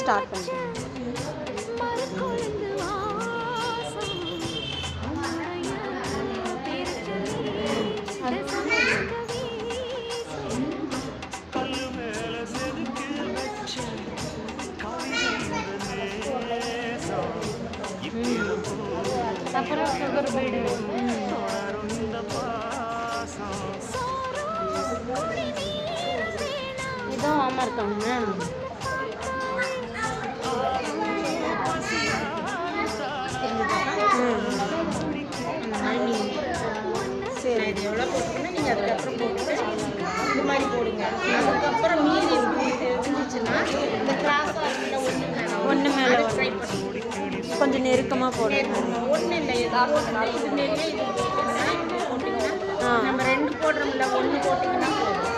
Start பண்ணிட்டேன். அப்புறம் sugar bead இதான் ஆமாம் இருக்காங்க. சரி, இது எவ்வளோ போட்டுங்கன்னா நீங்கள் அதுக்கப்புறம் போட்டு இந்த மாதிரி போடுங்க. அதுக்கப்புறம் மீதி இருந்துச்சுன்னா இந்த கிளாஸாக ஒன்று மேலே ட்ரை பண்ணி கொஞ்சம் நெருக்கமாக போடுங்க. ஒன்றும் இல்லை, ஏதாவது இது மாரியே இது போட்டிங்கன்னா நம்ம 2 போடுறோம்ல, 1 போட்டிங்கன்னா போதும்.